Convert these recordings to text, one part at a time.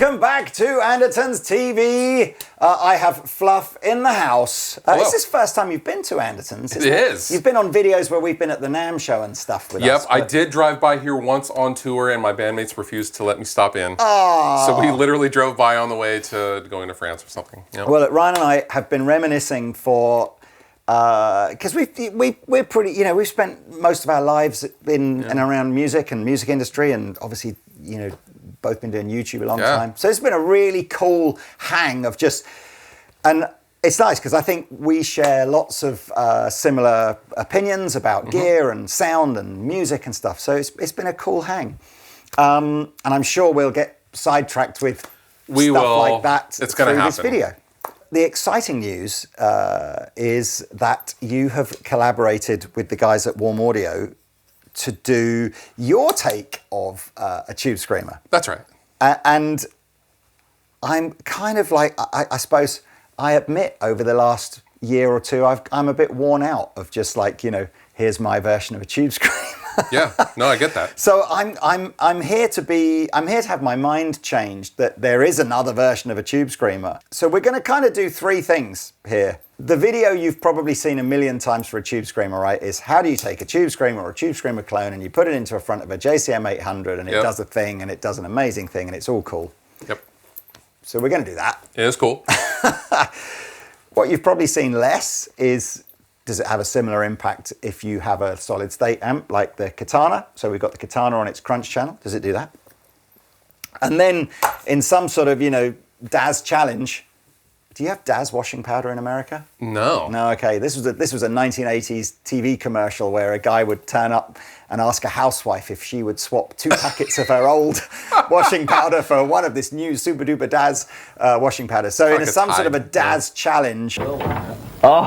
Welcome back to Andertons TV. I have Fluff in the house. Is this the first time you've been to Andertons? It is. You've been on videos where we've been at the NAMM show and stuff with us. Yep, I did drive by here once on tour and my bandmates refused to let me stop in. Oh. So we literally drove by on the way to going to France or something. Yep. Well, Ryan and I have been reminiscing for... because we're pretty, you know, we've spent most of our lives in and around music and music industry, and obviously, you know, both been doing YouTube a long time. So it's been a really cool hang of just, and it's nice because I think we share lots of similar opinions about gear and sound and music and stuff. So it's been a cool hang, and I'm sure we'll get sidetracked with stuff like that it's gonna happen. This video. The exciting news is that you have collaborated with the guys at Warm Audio to do your take of a Tube Screamer. That's right. And I'm kind of like, I suppose, I admit over the last year or two, I'm a bit worn out of just like, you know, here's my version of a Tube Screamer. Yeah, no, I get that. So I'm here to have my mind changed that there is another version of a Tube Screamer. So we're going to kind of do three things here. The video you've probably seen a million times for a Tube Screamer, right, is how do you take a Tube Screamer or a Tube Screamer clone and you put it into a front of a JCM 800 and it does a thing and it does an amazing thing and it's all cool. Yep. So we're going to do that. It is cool. What you've probably seen less is, does it have a similar impact if you have a solid state amp like the Katana? So we've got the Katana on its crunch channel. Does it do that? And then in some sort of, you know, Daz challenge, do you have Daz washing powder in America? No. No, okay. This was a 1980s TV commercial where a guy would turn up and ask a housewife if she would swap 2 packets of her old washing powder for one of this new super duper Daz washing powder. So in some sort of a Daz challenge. Oh,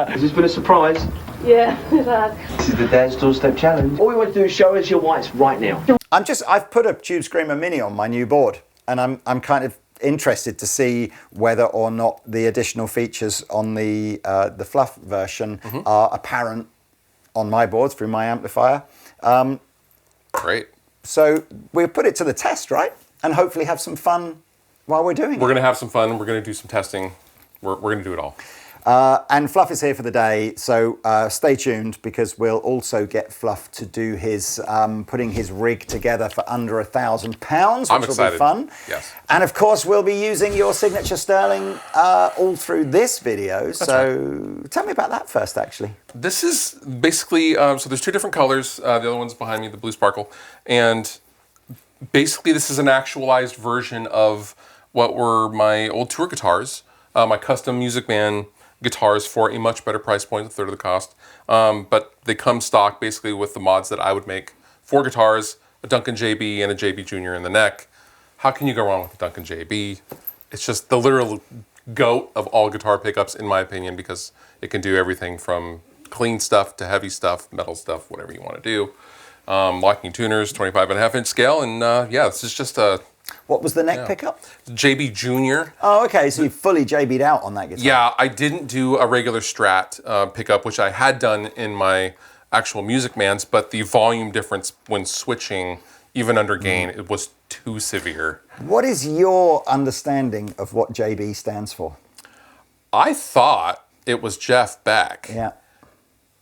has this been a surprise? Yeah, it has. This is the Dance Doorstep Challenge. All we want to do is show us your whites right now. I've put a Tube Screamer Mini on my new board, and I'm kind of interested to see whether or not the additional features on the FLUFF version are apparent on my board through my amplifier. Great. So we'll put it to the test, right? And hopefully have some fun while we're doing it. We're going to have some fun. We're going to do some testing. We're going to do it all. And Fluff is here for the day, so stay tuned because we'll also get Fluff to do his putting his rig together for under £1,000, which will be fun. Yes. And of course, we'll be using your signature Sterling all through this video. So tell me about that first, actually. This is basically so there's 2 different colors. The other one's behind me, the blue sparkle, and basically this is an actualized version of what were my old tour guitars, my custom Music Man guitars for a much better price point, a third of the cost. But they come stock basically with the mods that I would make for guitars, a Duncan JB and a JB Junior in the neck. How can you go wrong with the Duncan JB? It's just the literal goat of all guitar pickups in my opinion because it can do everything from clean stuff to heavy stuff, metal stuff, whatever you want to do. Locking tuners, 25.5-inch scale, and yeah, this is just a... What was the neck pickup? JB Junior. Oh, okay, so you fully JB'd out on that guitar. Yeah, I didn't do a regular Strat pickup, which I had done in my actual Music Mans, but the volume difference when switching, even under gain, it was too severe. What is your understanding of what JB stands for? I thought it was Jeff Beck. Yeah.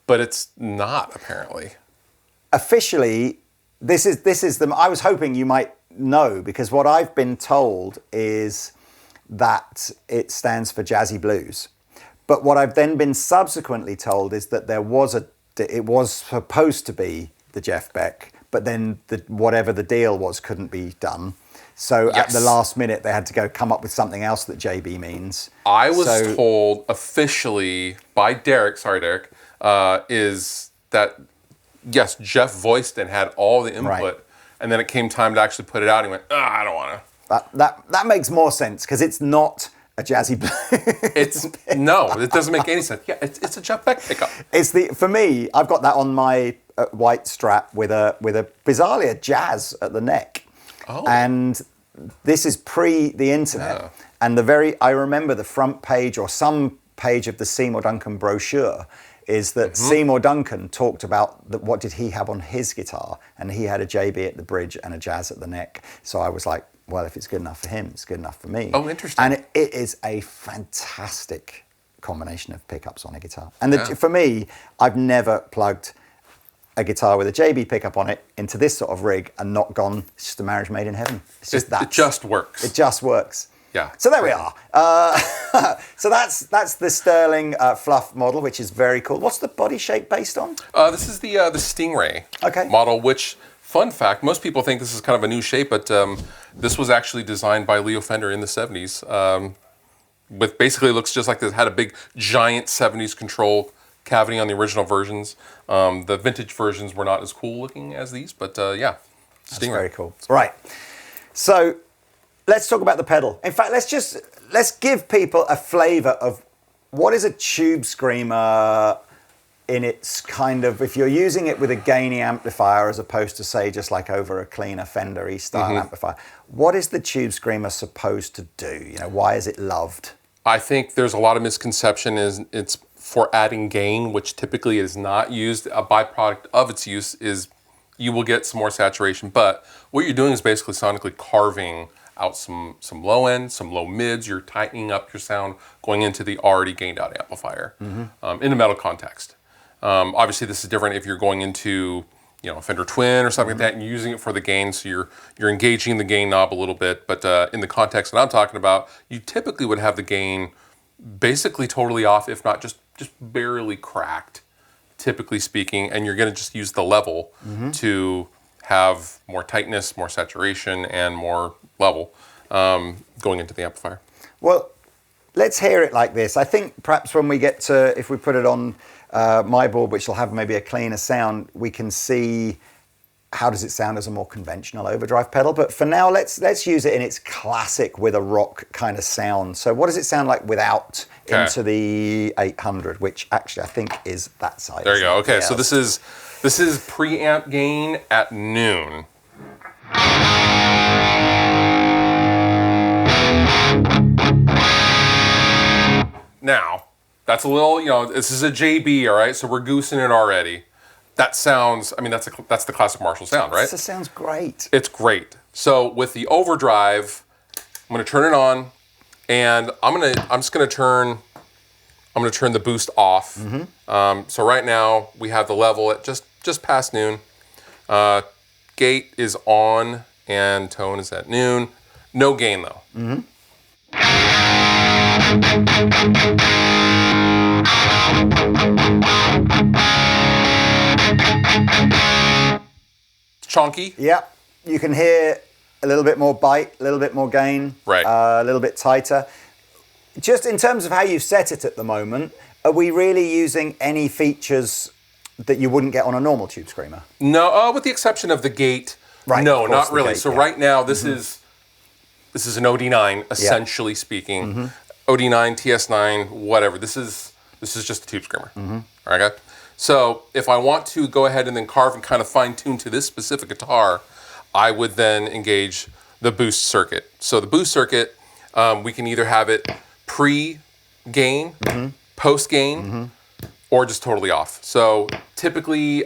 But it's not, apparently. Officially, this is the... I was hoping you might know, because what I've been told is that it stands for Jazzy Blues. But what I've then been subsequently told is that it was supposed to be the Jeff Beck, but then whatever the deal was couldn't be done. So at the last minute, they had to come up with something else that JB means. I was told officially by Derek, sorry Derek, is that, yes, Jeff voiced and had all the input. Right. And then it came time to actually put it out, and he went, I don't want to. That makes more sense, because it's not a Jazzy Blues. No, it doesn't make any sense. Yeah, it's a Jeff Beck pickup. For me, I've got that on my white Strat with a bizarrely a jazz at the neck. Oh. And this is pre the internet. Yeah. And I remember the front page or some page of the Seymour Duncan brochure is that Seymour Duncan talked about what did he have on his guitar, and he had a JB at the bridge and a jazz at the neck. So I was like, well, if it's good enough for him, it's good enough for me. Oh, interesting. And it is a fantastic combination of pickups on a guitar. And for me, I've never plugged a guitar with a JB pickup on it into this sort of rig and not gone, it's just a marriage made in heaven. It's just that. It just works. It just works. Yeah. So there we are. So that's the Sterling FLUFF model, which is very cool. What's the body shape based on? This is the Stingray Okay. model, which, fun fact, most people think this is kind of a new shape, but this was actually designed by Leo Fender in the 70s. With basically looks just like this, had a big giant 70s control cavity on the original versions. The vintage versions were not as cool looking as these, but yeah, Stingray. That's very cool. Right. So let's talk about the pedal. In fact, let's give people a flavor of what is a tube screamer in its kind of, if you're using it with a gainy amplifier as opposed to say just like over a cleaner Fender E style amplifier, what is the tube screamer supposed to do? You know, why is it loved? I think there's a lot of misconception is it's for adding gain, which typically is not used. A byproduct of its use is you will get some more saturation, but what you're doing is basically sonically carving out some low end, some low mids. You're tightening up your sound going into the already gained out amplifier in a metal context. Obviously, this is different if you're going into a Fender Twin or something like that, and you're using it for the gain, so you're engaging the gain knob a little bit. But in the context that I'm talking about, you typically would have the gain basically totally off, if not just barely cracked, typically speaking, and you're going to just use the level to have more tightness, more saturation, and more level going into the amplifier. Well, let's hear it like this. I think perhaps when we get to, if we put it on my board, which will have maybe a cleaner sound, we can see how does it sound as a more conventional overdrive pedal. But for now, let's use it in its classic with a rock kind of sound. So what does it sound like without into the 800, which actually I think is that side. There you go. Okay, yeah. so this is preamp gain at noon. Now, that's a little, this is a JB, all right? So we're goosing it already. That sounds, that's the classic Marshall sound, right? This sounds great. It's great. So with the overdrive, I'm gonna turn it on, and I'm gonna turn the boost off. So right now we have the level at just past noon. Gate is on and tone is at noon. No gain though. Chunky. Yep. You can hear a little bit more bite, a little bit more gain, right? A little bit tighter. Just in terms of how you've set it at the moment, are we really using any features that you wouldn't get on a normal tube screamer? No, with the exception of the gate. Right. No, not really. Gate, so right now, this is an OD9, essentially speaking. OD9, TS9, whatever. This is just a tube screamer. Okay. So if I want to go ahead and then carve and kind of fine tune to this specific guitar, I would then engage the boost circuit. So the boost circuit, we can either have it pre-gain, post-gain, or just totally off. So typically,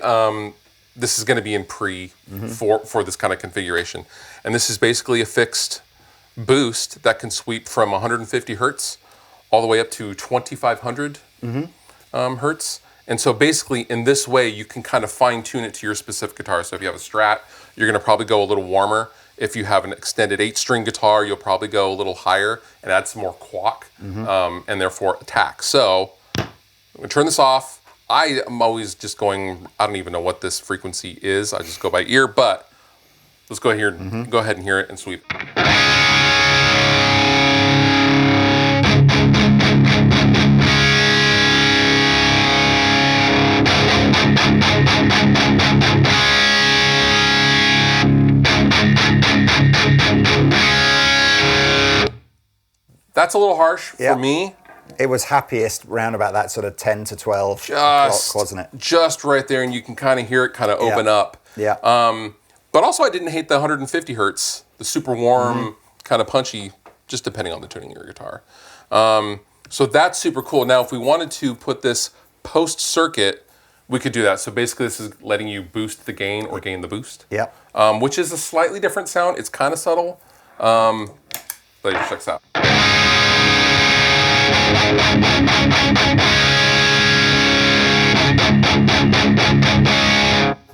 this is going to be in pre for this kind of configuration. And this is basically a fixed boost that can sweep from 150 hertz all the way up to 2500 hertz. And so basically in this way, you can kind of fine tune it to your specific guitar. So if you have a Strat, you're gonna probably go a little warmer. If you have an extended 8-string guitar, you'll probably go a little higher and add some more quack and therefore attack. So I'm gonna turn this off. I am always just going, I don't even know what this frequency is. I just go by ear, but let's go ahead and hear it and sweep. That's a little harsh for me. It was happiest round about that sort of 10 to 12 o'clock, wasn't it? Just right there, and you can kind of hear it kind of open up. Yeah. But also I didn't hate the 150 hertz, the super warm, kind of punchy, just depending on the tuning of your guitar. So that's super cool. Now, if we wanted to put this post-circuit, we could do that. So basically this is letting you boost the gain or gain the boost. Yeah. Which is a slightly different sound. It's kind of subtle. But check this out.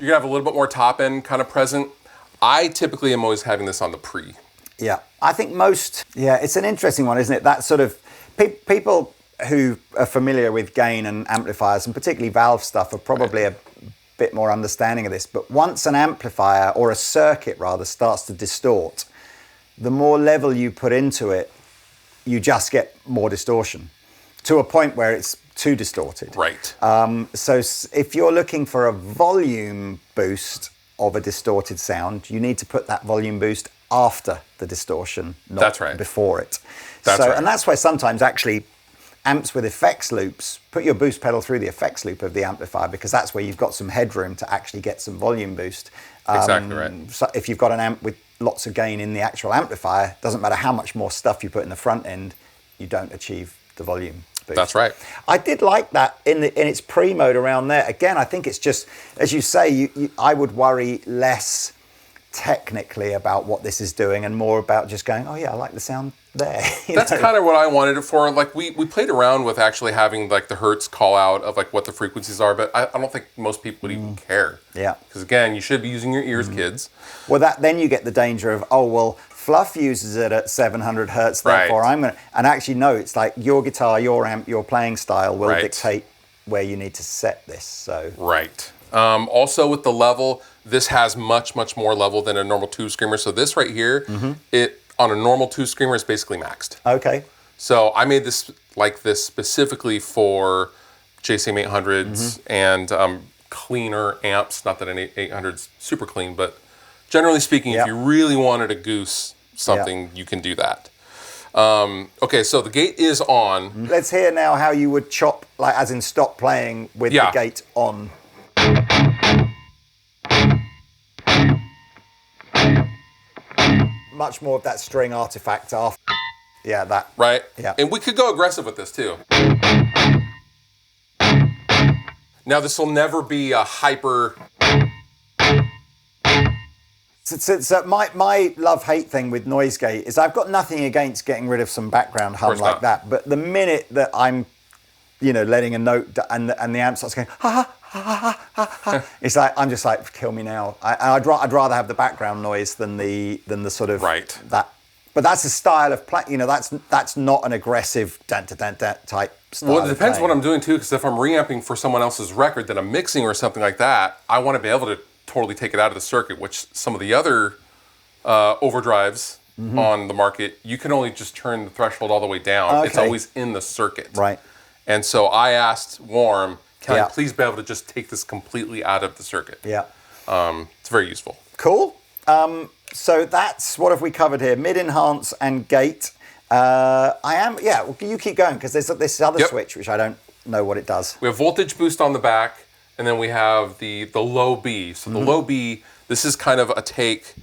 You're gonna have a little bit more top end kind of present. I typically am always having this on the pre. Yeah, I think it's an interesting one, isn't it? That sort of, people who are familiar with gain and amplifiers, and particularly valve stuff, are probably a bit more understanding of this. But once an amplifier, or a circuit rather, starts to distort, the more level you put into it, you just get more distortion, to a point where it's too distorted. Right. So if you're looking for a volume boost of a distorted sound, you need to put that volume boost after the distortion, not before it. And that's why sometimes actually amps with effects loops, put your boost pedal through the effects loop of the amplifier, because that's where you've got some headroom to actually get some volume boost. Exactly right. So if you've got an amp with lots of gain in the actual amplifier, doesn't matter how much more stuff you put in the front end, you don't achieve the volume boost. That's right. I did like that in its pre-mode around there. Again, I think it's just, as you say, I would worry less technically about what this is doing and more about just going, oh yeah, I like the sound there. That's kind of what I wanted it for. Like we played around with actually having like the hertz call out of like what the frequencies are, but I don't think most people would even care. Yeah. Because again, you should be using your ears, kids. Well, then you get the danger of, oh well, Fluff uses it at 700 hertz, therefore I'm gonna. And actually, no, it's like your guitar, your amp, your playing style will dictate where you need to set this. So. Right. Also with the level, this has much more level than a normal tube screamer. So this right here, it on a normal tube screamer is basically maxed. Okay. So I made this like this specifically for JCM 800s and cleaner amps. Not that an 800's super clean, but generally speaking, if you really wanted to goose something, you can do that. Okay, so the gate is on. Let's hear now how you would chop, like as in stop playing with the gate on. Much more of that string artifact off. Yeah, that. Right? Yeah. And we could go aggressive with this too. Now this will never be a hyper. So my love-hate thing with noise gate is I've got nothing against getting rid of some background hum like that, but the minute that I'm, letting a note and the amp starts going ha ha ha ha ha, it's like I'm just like, kill me now. I'd rather have the background noise than the sort of that. But that's a style of play. That's not an aggressive type style. Well, it depends what I'm doing too, because if I'm reamping for someone else's record that I'm mixing or something like that, I want to be able to totally take it out of the circuit, which some of the other overdrives on the market, you can only just turn the threshold all the way down. Okay. It's always in the circuit. Right. And so I asked Warm, can I please be able to just take this completely out of the circuit? Yeah. It's very useful. Cool. So that's, what have we covered here? Mid-enhance and gate. You keep going, because there's this other switch, which I don't know what it does. We have voltage boost on the back, and then we have the low B. So the low B, this is kind of a take.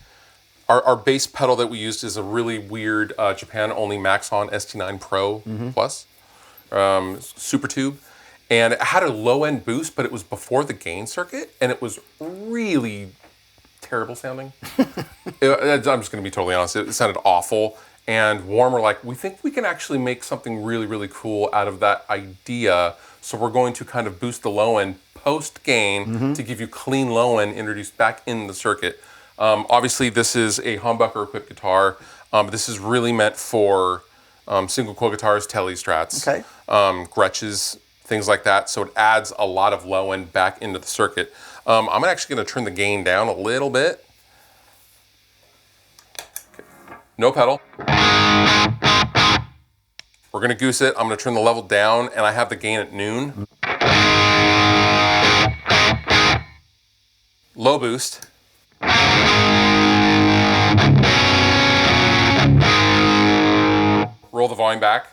Our bass pedal that we used is a really weird Japan-only Maxon ST9 Pro Plus Super Tube. And it had a low-end boost, but it was before the gain circuit, and it was really terrible sounding. I'm just going to be totally honest. It sounded awful. And Warm were like, we think we can actually make something really, really cool out of that idea. So we're going to kind of boost the low end post-gain to give you clean low end introduced back in the circuit. Obviously, this is a humbucker-equipped guitar. This is really meant for single coil guitars, Tele Strats, Gretches, things like that. So it adds a lot of low end back into the circuit. I'm actually going to turn the gain down a little bit. Okay. No pedal. We're going to goose it. I'm going to turn the level down, and I have the gain at noon. Low boost. Roll the volume back.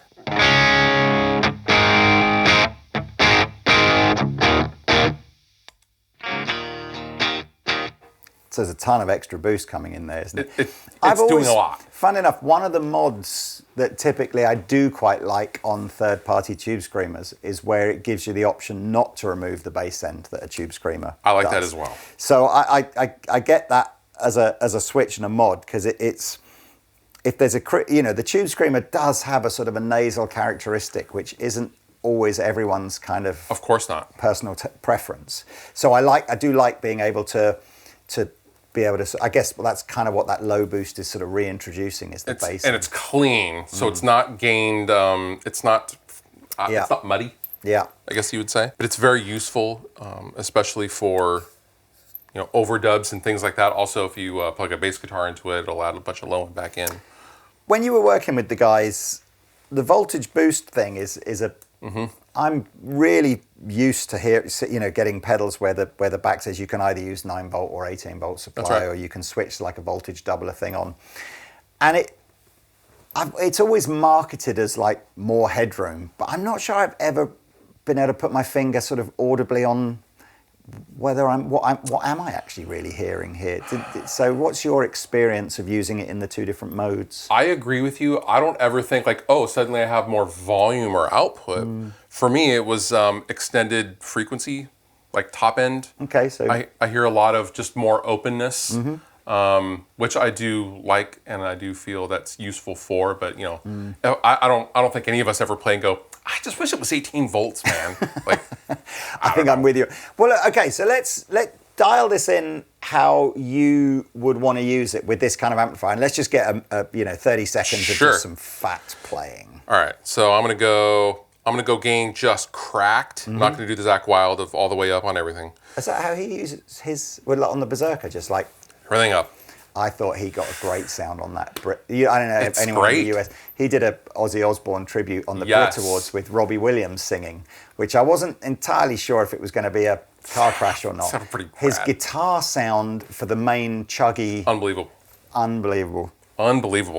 So there's a ton of extra boost coming in there, isn't it? It's doing a lot. Fun enough, one of the mods that typically I do quite like on third-party tube screamers is where it gives you the option not to remove the bass end that a tube screamer I like does. that as well. So I get that as a switch and a mod, because it if there's the Tube Screamer does have a sort of a nasal characteristic, which isn't always everyone's kind of course not, personal preference. So I do like being able to be able to, I guess, well, that's kind of what that low boost is sort of reintroducing is the bass. And it's clean, so it's not gained, it's not muddy. Yeah. I guess you would say. But it's very useful, especially for, overdubs and things like that. Also, if you plug a bass guitar into it, it'll add a bunch of low end back in. When you were working with the guys, the voltage boost thing is a. I'm really used to getting pedals where the back says you can either use 9-volt or 18-volt supply, or you can switch like a voltage doubler thing on, and it's always marketed as like more headroom, but I'm not sure I've ever been able to put my finger sort of audibly on whether what am I actually really hearing here. So what's your experience of using it in the two different modes? I agree with you. I don't ever think like, oh, suddenly I have more volume or output. For me, it was extended frequency, like top end. Okay, so I hear a lot of just more openness, which I do like, and I do feel that's useful for. But I don't think any of us ever play and go, I just wish it was 18 volts, man. Like, I think I'm with you. Well, okay, so let's dial this in how you would want to use it with this kind of amplifier, and let's just get a 30 seconds of just some fat playing. All right, so I'm gonna go gain just cracked. I'm not gonna do the Zach Wild of all the way up on everything. Is that how he uses his on the Berserker? Just like everything up. I thought he got a great sound on that. I don't know if anyone great. in the US. He did a Ozzy Osbourne tribute on the Brit Awards with Robbie Williams singing, which I wasn't entirely sure if it was going to be a car crash or not. Sounded pretty His rad. Guitar sound for the main chuggy. Unbelievable.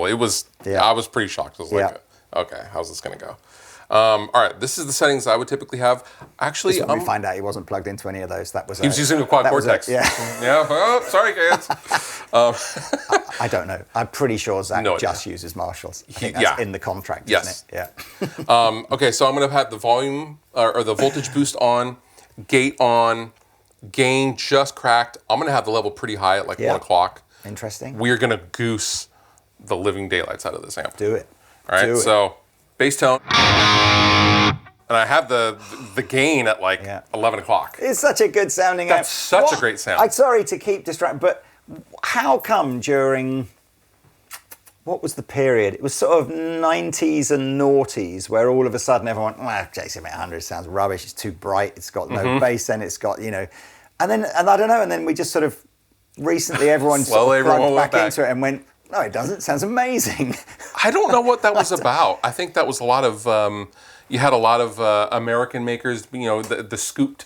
It was, I was pretty shocked. I was like, okay, how's this going to go? All right, this is the settings I would typically have. Actually, we find out he wasn't plugged into any of those. He was using a quad cortex. Yeah. Oh, sorry, kids. I don't know. I'm pretty sure Zach just uses Marshalls. I think that's in the contract, isn't it? Yeah. Okay, so I'm going to have the volume or the voltage boost on, gate on, gain just cracked. I'm going to have the level pretty high at like 1 o'clock. Interesting. We're going to goose the living daylights out of this amp. Do it. All right, so bass tone. And I have the gain at like 11 o'clock. It's such a good sounding amp. That's such a great sound. I'm sorry to keep distracting, but how come during, what was the period? It was sort of 90s and noughties where all of a sudden everyone went, well, JCM800 sounds rubbish, it's too bright, it's got no bass, and it's got, and I don't know, and then we just sort of, recently everyone sort of plugged back into it and went, no, it doesn't, it sounds amazing. I don't know what that was about. I think that was a lot of, you had a lot of American makers, the scooped,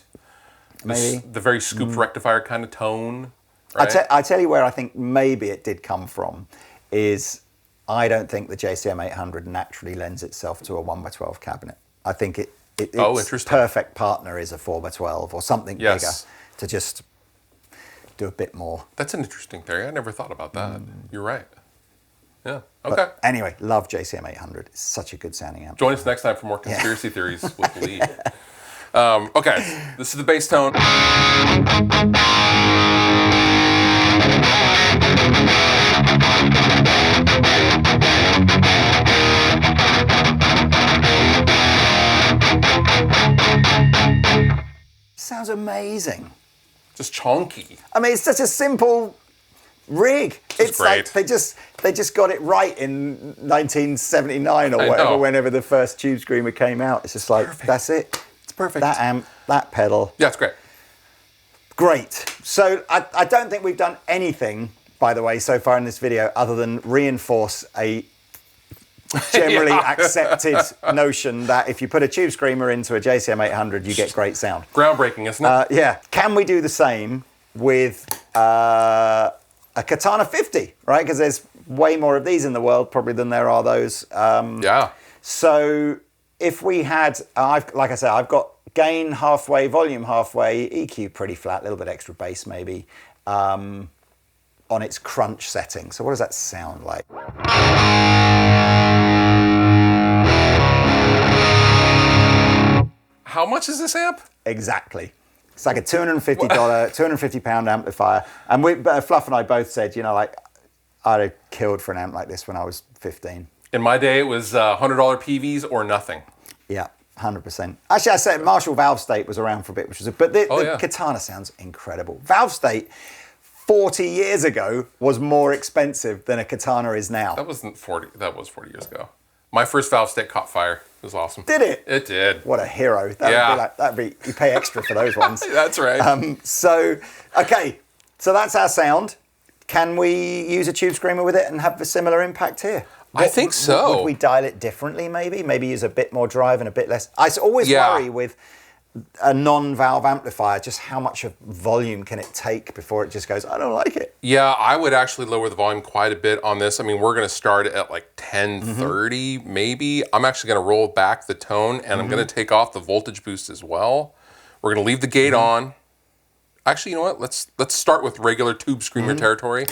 the very scooped rectifier kind of tone. Right? I tell you where I think maybe it did come from is I don't think the JCM800 naturally lends itself to a 1x12 cabinet. I think its perfect partner is a 4x12 or something bigger to just do a bit more. That's an interesting theory. I never thought about that. You're right. Yeah. Okay. But anyway, love JCM800. It's such a good sounding amp. Join us next time for more conspiracy theories with Lee. Okay, this is the bass tone. Sounds amazing. Just chonky. I mean, it's such a simple rig. It's great. Like they just got it right in 1979 or whatever, whenever the first Tube Screamer came out. It's just like, that's it. It's perfect. That amp, that pedal. Yeah, it's great. Great. So I don't think we've done anything, by the way, so far in this video, other than reinforce a generally accepted notion that if you put a Tube Screamer into a JCM800, you get great sound. Groundbreaking, isn't it? Yeah. Can we do the same with a Katana 50, right? Because there's way more of these in the world probably than there are those. So if we had, like I said, I've got gain halfway, volume halfway, EQ pretty flat, a little bit extra bass maybe, on its crunch setting. So what does that sound like? How much is this amp? Exactly. It's like a £250, £250 amplifier. And Fluff and I both said, I'd have killed for an amp like this when I was 15. In my day, it was $100 PVs or nothing. Yeah, 100%. Actually, I said Marshall Valve State was around for a bit, which was but the yeah. Katana sounds incredible. Valve State 40 years ago was more expensive than a Katana is now. That wasn't 40. That was 40 years ago. My first Valve State caught fire. It was awesome. Did it? It did. What a hero. That'd be you pay extra for those ones. That's right. So that's our sound. Can we use a tube screamer with it and have a similar impact here? I think so. Would we dial it differently maybe? Maybe use a bit more drive and a bit less? I always worry with a non-valve amplifier, just how much of volume can it take before it just goes, I don't like it. Yeah, I would actually lower the volume quite a bit on this. I mean, we're going to start at like 1030 maybe. I'm actually going to roll back the tone and I'm going to take off the voltage boost as well. We're going to leave the gate on. Actually, you know what? Let's start with regular tube screamer territory.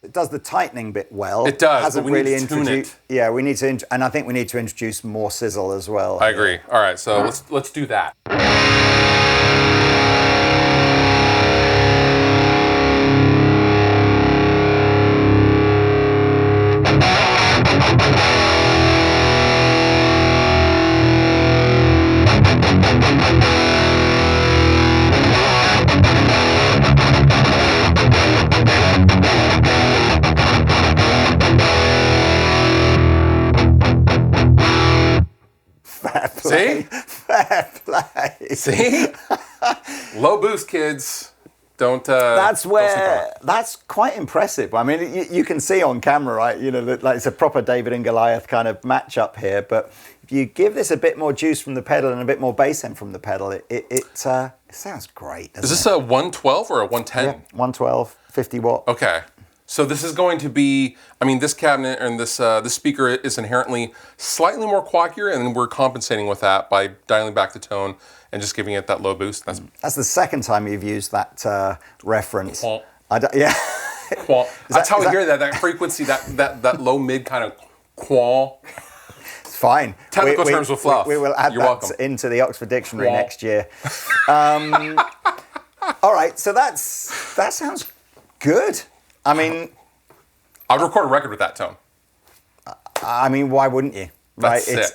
It does the tightening bit well. It does, Hasn't but we really need to tune it. Yeah, we need to, and I think we need to introduce more sizzle as well. I agree. All right, so let's do that. See? Fair play. See? Low boost, kids. Don't. That's quite impressive. I mean, you can see on camera, right? You know, like it's a proper David and Goliath kind of matchup here. But if you give this a bit more juice from the pedal and a bit more bass end from the pedal, it sounds great. Is this a 112 or a 110? Yeah, 112, 50 watt. Okay. So this is going to be, I mean, this cabinet and this speaker is inherently slightly more quackier, and we're compensating with that by dialing back the tone and just giving it that low boost. That's the second time you've used that reference. Qual. Yeah. Qual. That's how we hear that frequency, that low mid kind of qual. It's fine. Technical terms with fluff. We will add that into the Oxford Dictionary next year. All right, so that sounds good. I mean, I'd record a record with that tone. I mean, why wouldn't you? Right? That's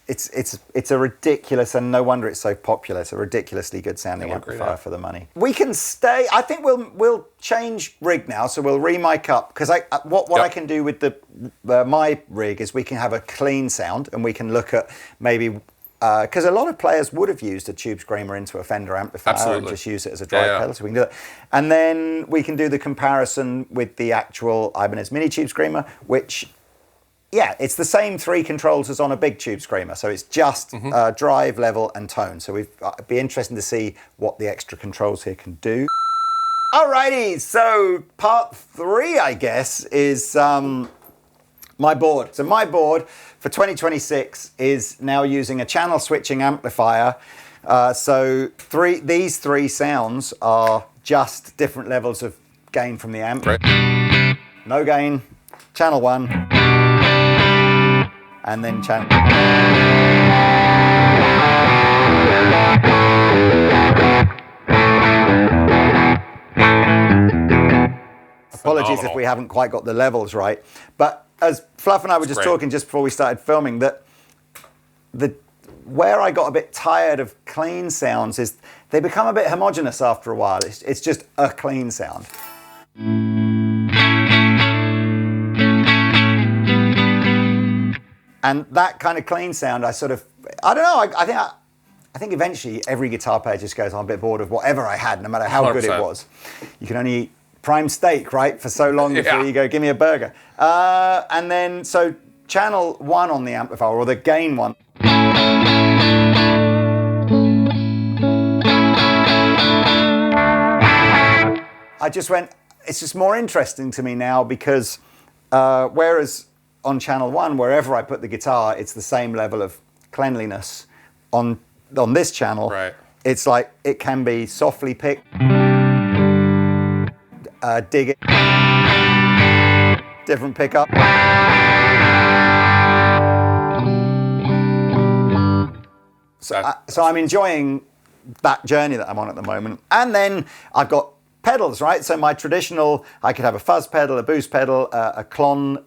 It's a ridiculous, and no wonder it's so popular. It's a ridiculously good sounding amplifier for the money. We can stay. I think we'll change rig now, so we'll re-mic up because what I can do with my rig is we can have a clean sound and we can look at maybe. Because a lot of players would have used a tube screamer into a Fender amplifier and just use it as a drive pedal, so we can do that. And then we can do the comparison with the actual Ibanez Mini Tube Screamer, which, it's the same three controls as on a big tube screamer. So it's just drive, level, and tone. So it'd be interesting to see what the extra controls here can do. Alrighty, so part 3, I guess, is my board. So my board for 2026 is now using a channel switching amplifier. So these three sounds are just different levels of gain from the amp. Right. No gain, channel 1, and then channel. Apologies if we haven't quite got the levels right, but as Fluff and I were just talking just before we started filming, that where I got a bit tired of clean sounds is they become a bit homogenous after a while. It's just a clean sound. And that kind of clean sound, I don't know, I think eventually every guitar player just goes, I'm a bit bored of whatever I had, no matter how 100%. Good it was. You can only eat prime steak, right, for so long before you go, give me a burger. And then, so channel 1 on the amplifier, or the gain one. I just went, it's just more interesting to me now because whereas on channel 1, wherever I put the guitar, it's the same level of cleanliness. On this channel, it's like, it can be softly picked. Dig it, different pickup. So I'm enjoying that journey that I'm on at the moment. And then I've got pedals, right? So my traditional, I could have a fuzz pedal, a boost pedal, a clone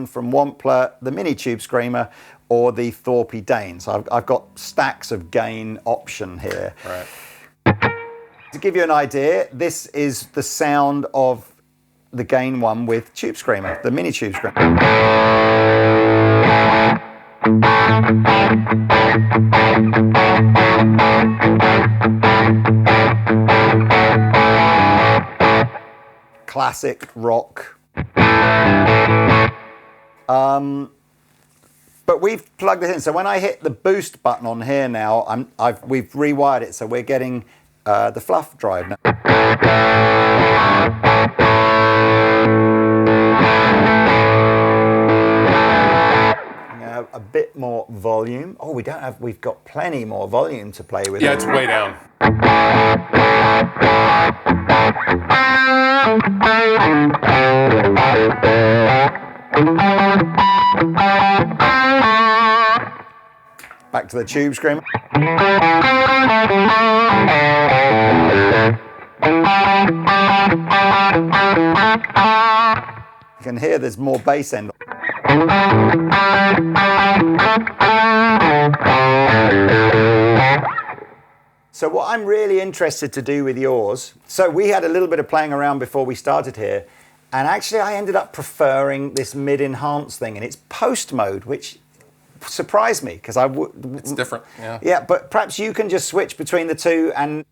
from Wampler, the mini tube screamer, or the Thorpe Dane. So I've got stacks of gain option here. Right. To give you an idea, this is the sound of the gain one with tube screamer, the mini tube screamer. Classic rock. But we've plugged it in. So when I hit the boost button on here now, we've rewired it. So we're getting the FLUFF Drive now. A bit more volume. Oh, we've got plenty more volume to play with. Yeah, it's way down. Back to the tube screamer. You can hear there's more bass end. So what I'm really interested to do with yours, so we had a little bit of playing around before we started here, and actually I ended up preferring this mid-enhance thing, and it's post mode, which surprised me because it's different. Yeah. Yeah, but perhaps you can just switch between the two and.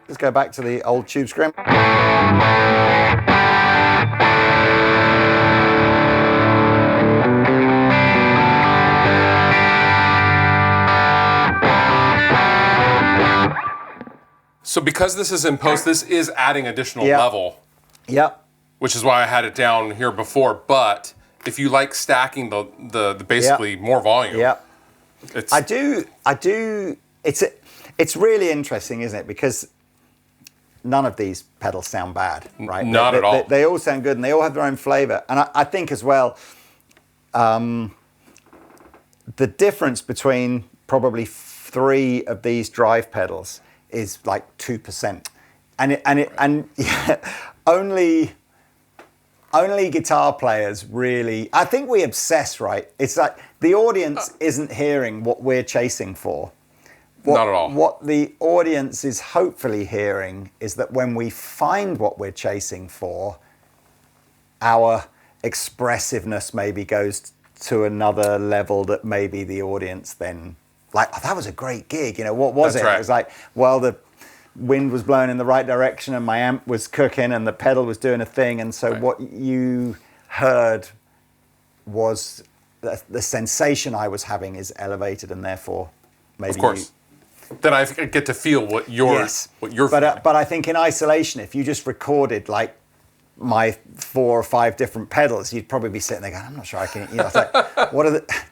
Let's go back to the old tube screamer. So because this is in post, this is adding additional level. Yep. Which is why I had it down here before. But if you like stacking the basically more volume. Yeah. I do. It's really interesting, isn't it? Because none of these pedals sound bad, right? Not at all. They all sound good and they all have their own flavor. And I think as well, the difference between probably 3 of these drive pedals is like 2%. And only guitar players really, I think we obsess, right? It's like the audience isn't hearing what we're chasing for. Not at all. What the audience is hopefully hearing is that when we find what we're chasing for, our expressiveness maybe goes to another level that maybe the audience then, like, oh, that was a great gig. You know, what was it? Right. It was like, well, the wind was blowing in the right direction and my amp was cooking and the pedal was doing a thing. And so what you heard was the sensation I was having is elevated and therefore maybe of course. Then I get to feel what you're feeling. But I think in isolation, if you just recorded like my 4 or 5 different pedals, you'd probably be sitting there going, I'm not sure I can, you know, it's like,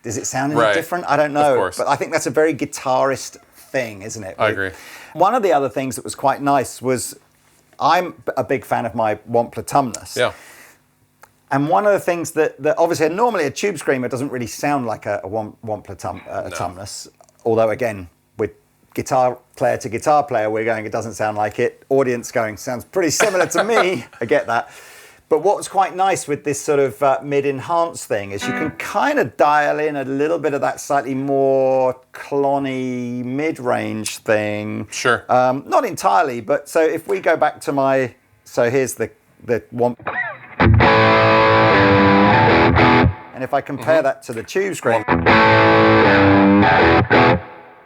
does it sound any different? I don't know. Of course. But I think that's a very guitarist thing, isn't it? I agree. One of the other things that was quite nice was I'm a big fan of my Wampler Tumnus. Yeah. And one of the things that obviously normally a tube screamer doesn't really sound like a Wampler Tumnus, although again, with guitar player to guitar player, we're going, it doesn't sound like it. Audience going, sounds pretty similar to me. I get that. But what was quite nice with this sort of mid-enhance thing is you can kind of dial in a little bit of that slightly more clonny mid-range thing. Sure. Not entirely, but so if we go back to so here's the one. And if I compare that to the tube screamer,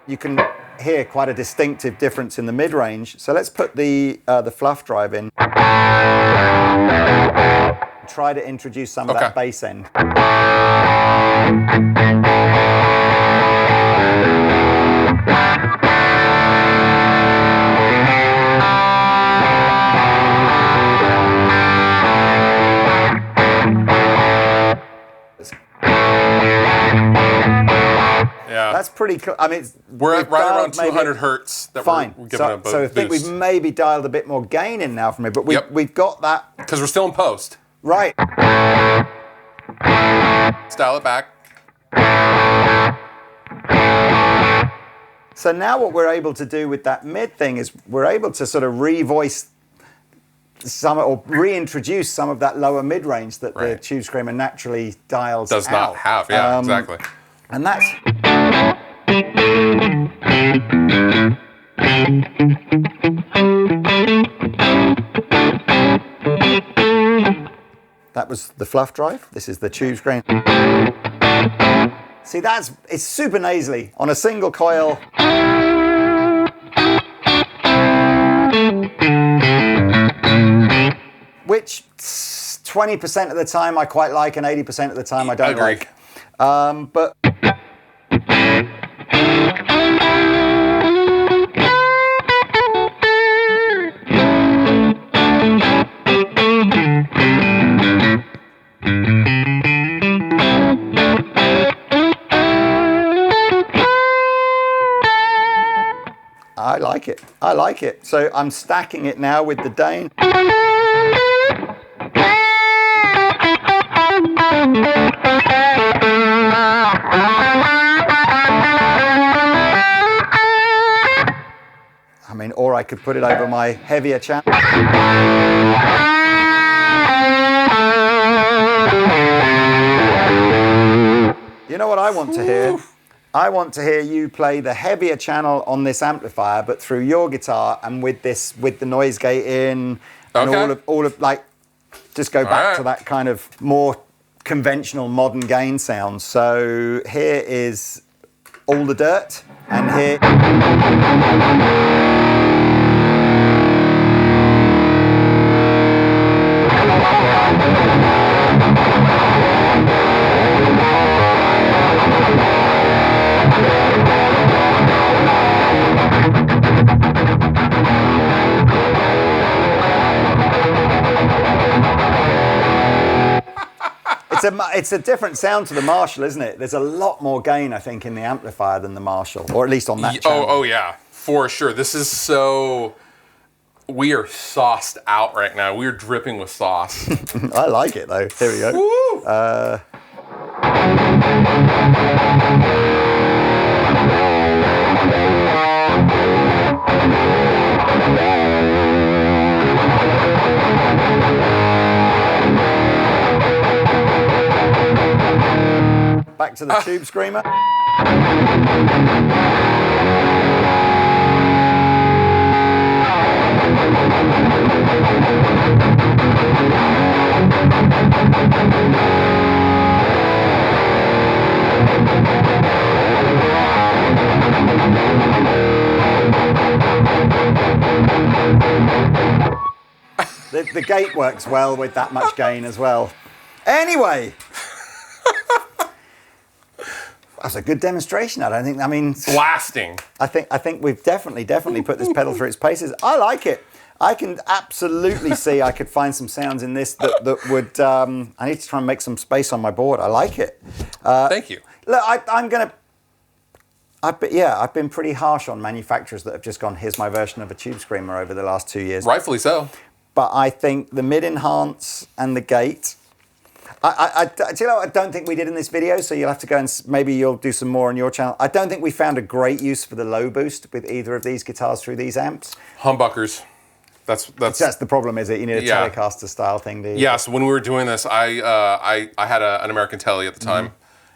you can hear quite a distinctive difference in the mid-range. So let's put the FLUFF Drive in. Try to introduce some of that bass end. Yeah. That's pretty cool. I mean, We're at right around maybe- 200 hertz that Fine. we're giving a boost. So I think we've maybe dialed a bit more gain in now from it, but we've got that. Because we're still in post. Right. Dial it back. So now what we're able to do with that mid thing is we're able to sort of revoice some or reintroduce some of that lower mid range that the Tube Screamer naturally dials Does out. not have, yeah, exactly. And that's... That was the FLUFF Drive. This is the Tube Screamer. See, it's super nasally on a single coil. Which 20% of the time I quite like and 80% of the time I don't like. But I like it. I like it. So I'm stacking it now with the Dane. I mean, or I could put it over my heavier channel. You know what I want to hear? I want to hear you play the heavier channel on this amplifier, but through your guitar and with the noise gate in, and all of like, just go back to that kind of more conventional modern gain sound. So here is All the Dirt, and here. It's a different sound to the Marshall, isn't it? There's a lot more gain, I think, in the amplifier than the Marshall, or at least on that channel. Oh yeah, for sure. This is so... We are sauced out right now. We're dripping with sauce. I like it, though. Here we go. Back to the Tube Screamer. The gate works well with that much gain as well. Anyway. That's a good demonstration. I mean, Blasting. I think we've definitely put this pedal through its paces. I like it. I can absolutely see I could find some sounds in this that would. I need to try and make some space on my board. I like it. Thank you. Look, I've been pretty harsh on manufacturers that have just gone, here's my version of a Tube Screamer over the last 2 years. Rightfully so. But I think the mid-enhance and the gate. Do you know what I don't think we did in this video? So you'll have to go and maybe you'll do some more on your channel. I don't think we found a great use for the low boost with either of these guitars through these amps. Humbuckers. That's the problem, is it? You need a Telecaster style thing, do you? Yeah. So when we were doing this, I had an American Tele at the time,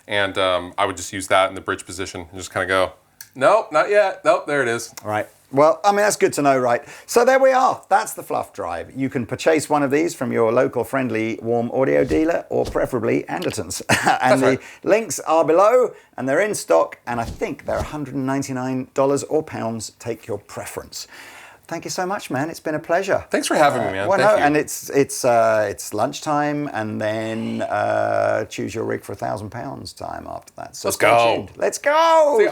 and I would just use that in the bridge position and just kind of go, nope, not yet. Nope, there it is. All right. Well, I mean, that's good to know, right? So there we are. That's the FLUFF Drive. You can purchase one of these from your local friendly warm audio dealer, or preferably Andertons. And the links are below, and they're in stock, and I think they're $199 or pounds. Take your preference. Thank you so much, man. It's been a pleasure. Thanks for having me, man. Well, Thank you. And it's lunchtime, and then choose your rig for £1,000 time after that. So Let's go. Let's go.